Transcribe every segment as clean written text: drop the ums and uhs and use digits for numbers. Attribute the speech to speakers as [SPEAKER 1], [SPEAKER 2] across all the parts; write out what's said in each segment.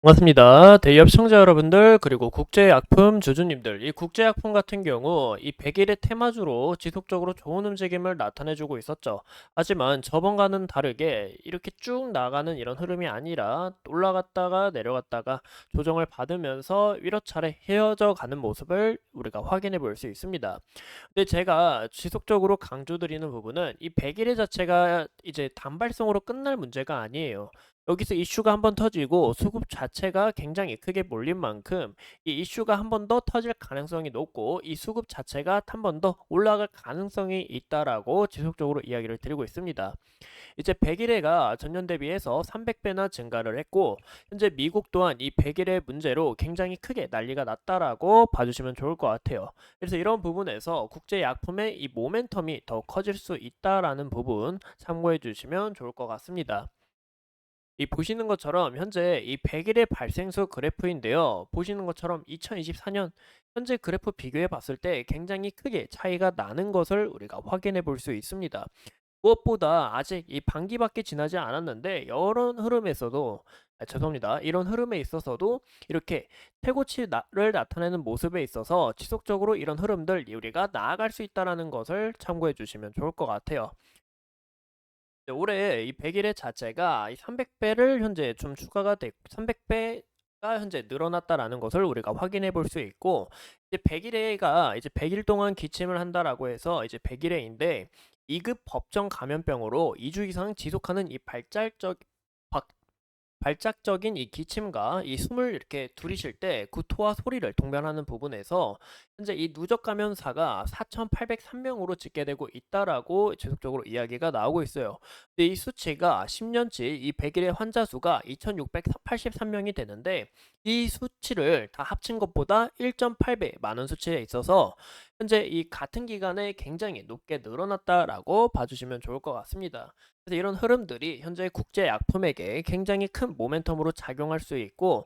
[SPEAKER 1] 반갑습니다. 대기업 시청자 여러분들 그리고 국제약품 주주님들, 이 국제약품 같은 경우 이 100일의 테마주로 지속적으로 좋은 움직임을 나타내주고 있었죠. 하지만 저번과는 다르게 이렇게 쭉 나가는 이런 흐름이 아니라 올라갔다가 내려갔다가 조정을 받으면서 위로 차례 헤어져 가는 모습을 우리가 확인해 볼 수 있습니다. 근데 제가 지속적으로 강조드리는 부분은 이 100일의 자체가 이제 단발성으로 끝날 문제가 아니에요. 여기서 이슈가 한번 터지고 수급 자체가 굉장히 크게 몰린 만큼 이 이슈가 한번 더 터질 가능성이 높고 이 수급 자체가 한 번 더 올라갈 가능성이 있다라고 지속적으로 이야기를 드리고 있습니다. 이제 100일애가 전년 대비해서 300배나 증가를 했고 현재 미국 또한 이 100일의 문제로 굉장히 크게 난리가 났다라고 봐주시면 좋을 것 같아요. 그래서 이런 부분에서 국제약품의 이 모멘텀이 더 커질 수 있다라는 부분 참고해 주시면 좋을 것 같습니다. 이 보시는 것처럼 현재 이 100일의 발생수 그래프인데요. 보시는 것처럼 2024년 현재 그래프 비교해 봤을 때 굉장히 크게 차이가 나는 것을 우리가 확인해 볼 수 있습니다. 무엇보다 아직 이 반기밖에 지나지 않았는데 이런 흐름에서도 죄송합니다. 이런 흐름에 있어서도 이렇게 최고치를 나타내는 모습에 있어서 지속적으로 이런 흐름들 우리가 나아갈 수 있다는 것을 참고해 주시면 좋을 것 같아요. 네, 올해 이 100일의 자체가 이 300배를 현재 좀 추가가 됐 300배가 현재 늘어났다라는 것을 우리가 확인해 볼 수 있고 이제 100일애가 이제 100일 동안 기침을 한다라고 해서 이제 100일애인데 2급 법정 감염병으로 2주 이상 지속하는 이 발작적인 이 기침과 이 숨을 이렇게 들이쉴 때 구토와 소리를 동반하는 부분에서 현재 이 누적 감염사가 4,803명으로 집계되고 있다라고 지속적으로 이야기가 나오고 있어요. 근데 이 수치가 10년치 이 100일의 환자 수가 2,683명이 되는데 이 수치를 다 합친 것보다 1.8배 많은 수치에 있어서 현재 이 같은 기간에 굉장히 높게 늘어났다라고 봐주시면 좋을 것 같습니다. 그래서 이런 흐름들이 현재 국제 약품에게 굉장히 큰 모멘텀으로 작용할 수 있고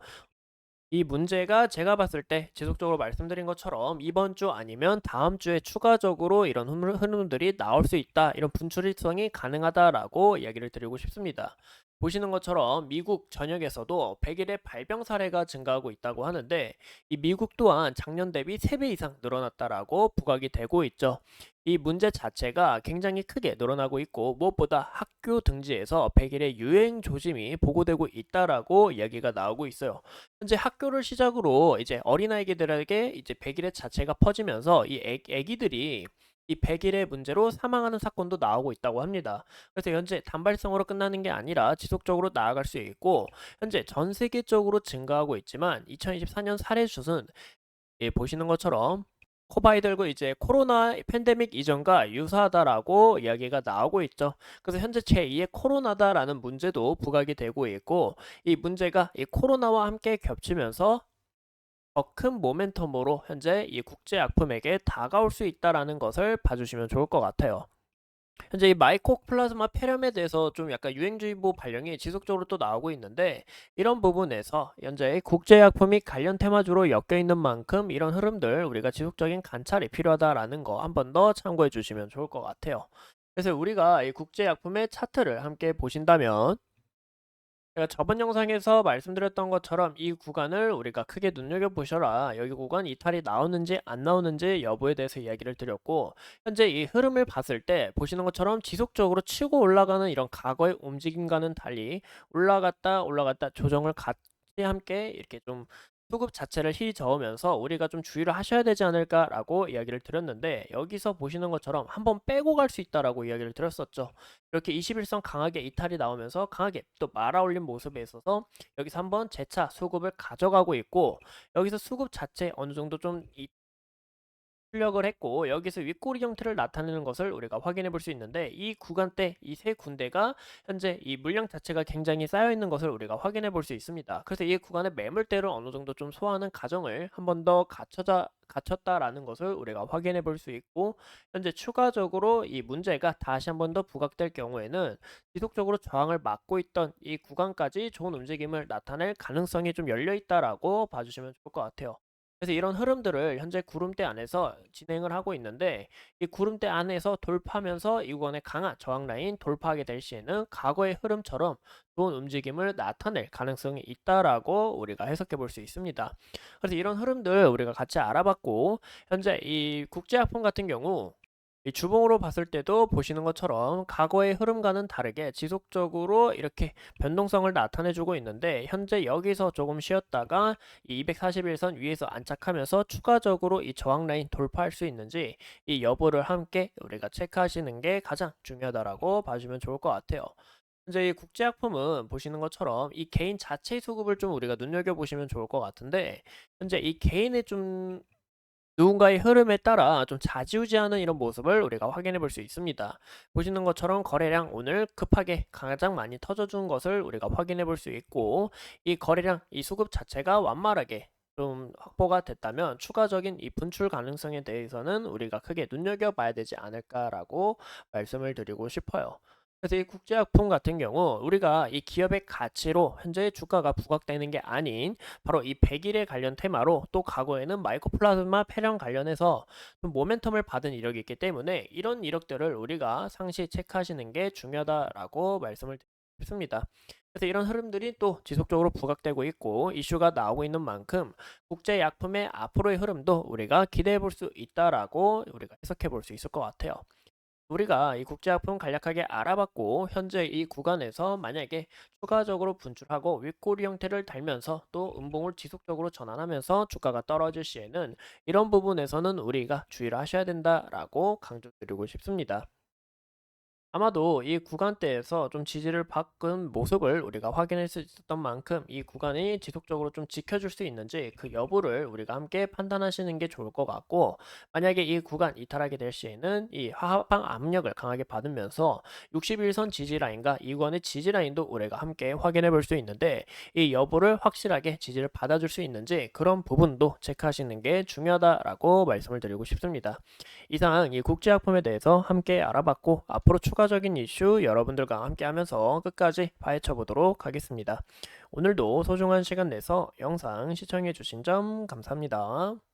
[SPEAKER 1] 이 문제가 제가 봤을 때 지속적으로 말씀드린 것처럼 이번 주 아니면 다음 주에 추가적으로 이런 흐름들이 나올 수 있다. 이런 분출일성이 가능하다라고 이야기를 드리고 싶습니다. 보시는 것처럼 미국 전역에서도 100일의 발병 사례가 증가하고 있다고 하는데 이 미국 또한 작년 대비 3배 이상 늘어났다라고 부각이 되고 있죠. 이 문제 자체가 굉장히 크게 늘어나고 있고 무엇보다 학교 등지에서 100일의 유행 조짐이 보고되고 있다라고 이야기가 나오고 있어요. 현재 학교를 시작으로 이제 어린아이들에게 이제 100일의 자체가 퍼지면서 이 애기들이 이 100일의 문제로 사망하는 사건도 나오고 있다고 합니다. 그래서 현재 단발성으로 끝나는 게 아니라 지속적으로 나아갈 수 있고 현재 전 세계적으로 증가하고 있지만 2024년 사례 수는 보시는 것처럼 코바이들고 이제 코로나 팬데믹 이전과 유사하다라고 이야기가 나오고 있죠. 그래서 현재 제2의 코로나다라는 문제도 부각이 되고 있고 이 문제가 이 코로나와 함께 겹치면서 더 큰 모멘텀으로 현재 이 국제 약품에게 다가올 수 있다라는 것을 봐주시면 좋을 것 같아요. 현재 이 마이코플라즈마 폐렴에 대해서 좀 약간 유행주의보 발령이 지속적으로 또 나오고 있는데 이런 부분에서 현재 국제약품이 관련 테마주로 엮여 있는 만큼 이런 흐름들 우리가 지속적인 관찰이 필요하다라는 거 한 번 더 참고해 주시면 좋을 것 같아요. 그래서 우리가 이 국제약품의 차트를 함께 보신다면 제가 저번 영상에서 말씀드렸던 것처럼 이 구간을 우리가 크게 눈여겨보셔라. 여기 구간 이탈이 나오는지 안 나오는지 여부에 대해서 이야기를 드렸고 현재 이 흐름을 봤을 때 보시는 것처럼 지속적으로 치고 올라가는 이런 과거의 움직임과는 달리 올라갔다 조정을 같이 함께 이렇게 좀 수급 자체를 휘저으면서 우리가 좀 주의를 하셔야 되지 않을까라고 이야기를 드렸는데 여기서 보시는 것처럼 한번 빼고 갈 수 있다라고 이야기를 드렸었죠. 이렇게 21선 강하게 이탈이 나오면서 강하게 또 말아올린 모습에 있어서 여기서 한번 재차 수급을 가져가고 있고 여기서 수급 자체 어느 정도 좀 출력을 했고 여기서 윗꼬리 형태를 나타내는 것을 우리가 확인해 볼 수 있는데 이 구간대 이 세 군데가 현재 이 물량 자체가 굉장히 쌓여 있는 것을 우리가 확인해 볼 수 있습니다. 그래서 이 구간의 매물대를 어느 정도 좀 소화하는 과정을 한 번 더 갖췄다라는 것을 우리가 확인해 볼 수 있고 현재 추가적으로 이 문제가 다시 한 번 더 부각될 경우에는 지속적으로 저항을 막고 있던 이 구간까지 좋은 움직임을 나타낼 가능성이 좀 열려 있다라고 봐주시면 좋을 것 같아요. 그래서 이런 흐름들을 현재 구름대 안에서 진행을 하고 있는데 이 구름대 안에서 돌파하면서 이 구간의 강한 저항 라인 돌파하게 될 시에는 과거의 흐름처럼 좋은 움직임을 나타낼 가능성이 있다라고 우리가 해석해 볼 수 있습니다. 그래서 이런 흐름들 우리가 같이 알아봤고 현재 이 국제학품 같은 경우 이 주봉으로 봤을 때도 보시는 것처럼 과거의 흐름과는 다르게 지속적으로 이렇게 변동성을 나타내 주고 있는데 현재 여기서 조금 쉬었다가 이 241선 위에서 안착하면서 추가적으로 이 저항 라인 돌파할 수 있는지 이 여부를 함께 우리가 체크하시는 게 가장 중요하다라고 봐주면 좋을 것 같아요. 이제 이 국제약품은 보시는 것처럼 이 개인 자체 수급을 좀 우리가 눈여겨보시면 좋을 것 같은데 현재 이 개인의 좀 누군가의 흐름에 따라 좀 좌지우지하는 이런 모습을 우리가 확인해 볼 수 있습니다. 보시는 것처럼 거래량 오늘 급하게 가장 많이 터져준 것을 우리가 확인해 볼 수 있고 이 거래량, 이 수급 자체가 완만하게 좀 확보가 됐다면 추가적인 이 분출 가능성에 대해서는 우리가 크게 눈여겨봐야 되지 않을까라고 말씀을 드리고 싶어요. 그래서 이 국제약품 같은 경우 우리가 이 기업의 가치로 현재 주가가 부각되는 게 아닌 바로 이 100일의 관련 테마로 또 과거에는 마이코플라즈마 폐렴 관련해서 좀 모멘텀을 받은 이력이 있기 때문에 이런 이력들을 우리가 상시 체크하시는 게 중요하다라고 말씀을 드립니다. 그래서 이런 흐름들이 또 지속적으로 부각되고 있고 이슈가 나오고 있는 만큼 국제약품의 앞으로의 흐름도 우리가 기대해 볼 수 있다라고 우리가 해석해 볼 수 있을 것 같아요. 우리가 이 국제학품 간략하게 알아봤고 현재 이 구간에서 만약에 추가적으로 분출하고 윗꼬리 형태를 달면서 또 음봉을 지속적으로 전환하면서 주가가 떨어질 시에는 이런 부분에서는 우리가 주의를 하셔야 된다라고 강조드리고 싶습니다. 아마도 이 구간대에서 좀 지지를 바꾼 모습을 우리가 확인할 수 있었던 만큼 이 구간이 지속적으로 좀 지켜줄 수 있는지 그 여부를 우리가 함께 판단하시는 게 좋을 것 같고 만약에 이 구간 이탈하게 될 시에는 이 하방 압력을 강하게 받으면서 61선 지지 라인과 이 구간의 지지 라인도 우리가 함께 확인해 볼 수 있는데 이 여부를 확실하게 지지를 받아줄 수 있는지 그런 부분도 체크하시는 게 중요하다라고 말씀을 드리고 싶습니다. 이상 이 국제학품에 대해서 함께 알아봤고 앞으로 추가적인 이슈 여러분들과 함께 하면서 끝까지 파헤쳐 보도록 하겠습니다. 오늘도 소중한 시간 내서 영상 시청해 주신 점 감사합니다.